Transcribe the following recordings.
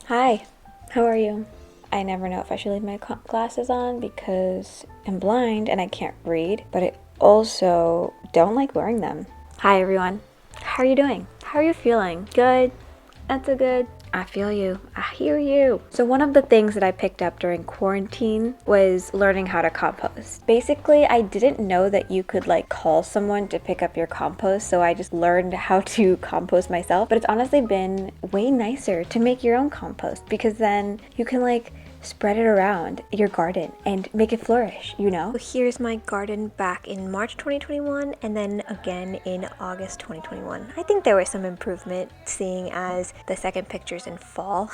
Hi, how are you? I never know if I should leave my glasses on because I'm blind and I can't read, but I also don't like wearing them. Hi everyone. How are you doing? How are you feeling? Good? Not so good? I feel you. I hear you. So one of the things that I picked up during quarantine was learning how to compost. Basically, I didn't know that you could call someone to pick up your compost, so I just learned how to compost myself. But it's honestly been way nicer to make your own compost because then you can spread it around your garden and make it flourish, you know? So here's my garden back in March 2021 and then again in August 2021. I think there was some improvement seeing as the second picture's in fall.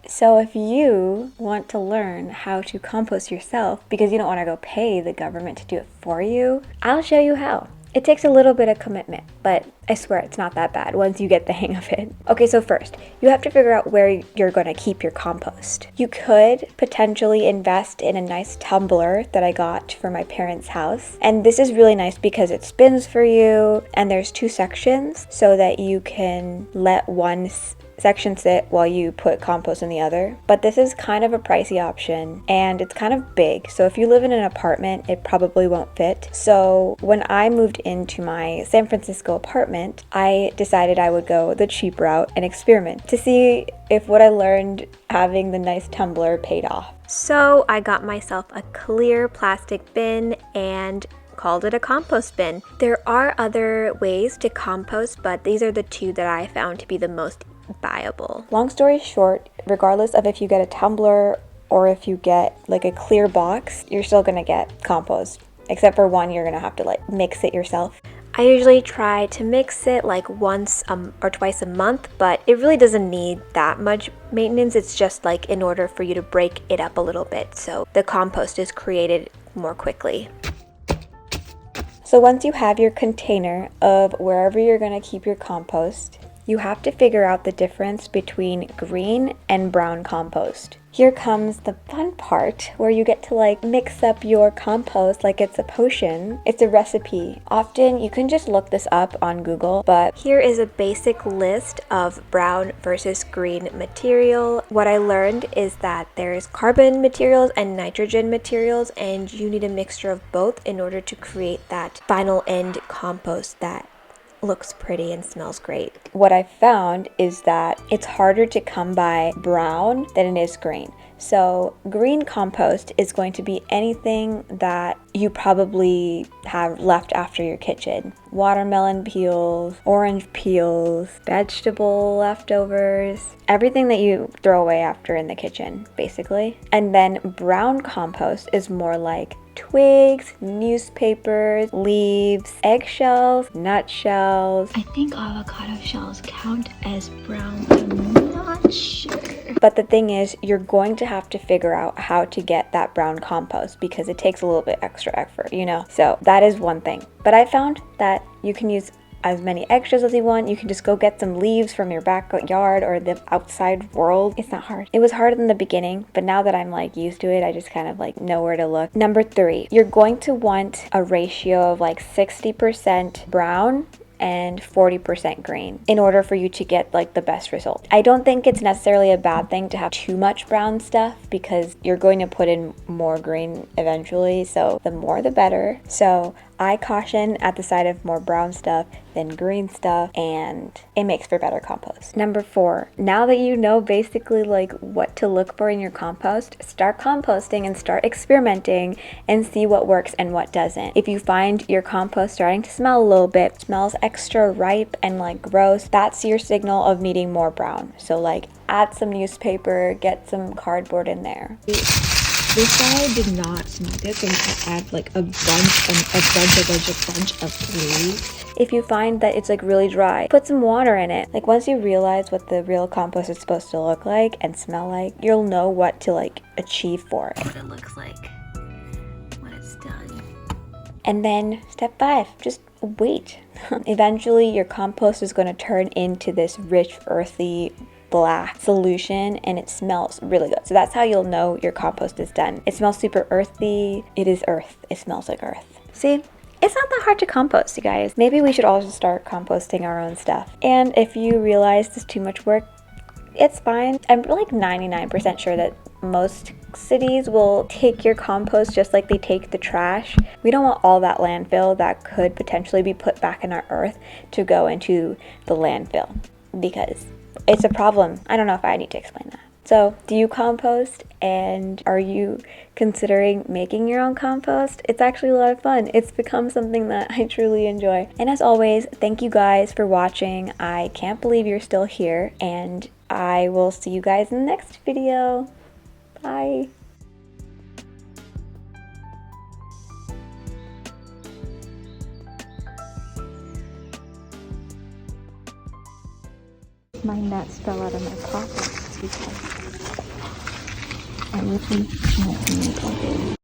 So if you want to learn how to compost yourself because you don't want to go pay the government to do it for you, I'll show you how. It takes a little bit of commitment, but I swear it's not that bad once you get the hang of it. Okay, so first, you have to figure out where you're going to keep your compost. You could potentially invest in a nice tumbler that I got for my parents' house. And this is really nice because it spins for you, and there's two sections so that you can let one section sit while you put compost in the other. But this is kind of a pricey option and it's kind of big. So if you live in an apartment, it probably won't fit. So when I moved into my San Francisco apartment, I decided I would go the cheap route and experiment to see if what I learned having the nice tumbler paid off. So I got myself a clear plastic bin and called it a compost bin. There are other ways to compost, but these are the two that I found to be the most viable. Long story short, regardless of if you get a tumbler or if you get a clear box, you're still gonna get compost. Except for one, you're gonna have to mix it yourself. I usually try to mix it once or twice a month, but it really doesn't need that much maintenance. It's just in order for you to break it up a little bit so the compost is created more quickly. So once you have your container of wherever you're gonna keep your compost, you have to figure out the difference between green and brown compost. Here comes the fun part where you get to mix up your compost like it's a potion. It's a recipe. Often you can just look this up on Google, but here is a basic list of brown versus green material. What I learned is that there's carbon materials and nitrogen materials, and you need a mixture of both in order to create that final end compost that looks pretty and smells great. What I found is that it's harder to come by brown than it is green. So green compost is going to be anything that you probably have left after your kitchen. Watermelon peels, orange peels, vegetable leftovers, everything that you throw away after in the kitchen, basically. And then brown compost is more like twigs, newspapers, leaves, eggshells, nutshells. I think avocado shells count as brown, but I'm not sure. But the thing is, you're going to have to figure out how to get that brown compost because it takes a little bit extra effort, you know? So that is one thing. But I found that you can use as many extras as you want. You can just go get some leaves from your backyard or the outside world. It's not hard. It was hard in the beginning, but now that I'm used to it, I just kind of know where to look. Number 3, you're going to want a ratio of 60% brown and 40% green in order for you to get the best result. I don't think it's necessarily a bad thing to have too much brown stuff because you're going to put in more green eventually, so the more the better. So I caution at the side of more brown stuff than green stuff, and it makes for better compost. Number 4, now that you know basically what to look for in your compost, start composting and start experimenting and see what works and what doesn't. If you find your compost starting to smell a little bit, smells extra ripe and gross, that's your signal of needing more brown. So add some newspaper, get some cardboard in there. This guy did not smell good, so I add a bunch of leaves. If you find that it's really dry, put some water in it. Once you realize what the real compost is supposed to look like and smell like, you'll know what to achieve for it. What it looks like when it's done. And then step 5, just wait. Eventually your compost is going to turn into this rich, earthy black solution and it smells really good. So that's how you'll know your compost is done. It smells super earthy. It is earth. It smells like earth. See? It's not that hard to compost, you guys. Maybe we should also start composting our own stuff. And if you realize this is too much work, it's fine. I'm like 99% sure that most cities will take your compost just like they take the trash. We don't want all that landfill that could potentially be put back in our earth to go into the landfill because it's a problem. I don't know if I need to explain that. So, do you compost, and are you considering making your own compost? It's actually a lot of fun. It's become something that I truly enjoy. And as always, thank you guys for watching. I can't believe you're still here, and I will see you guys in the next video. Bye. My nuts fell out of my pocket because I listened to my community.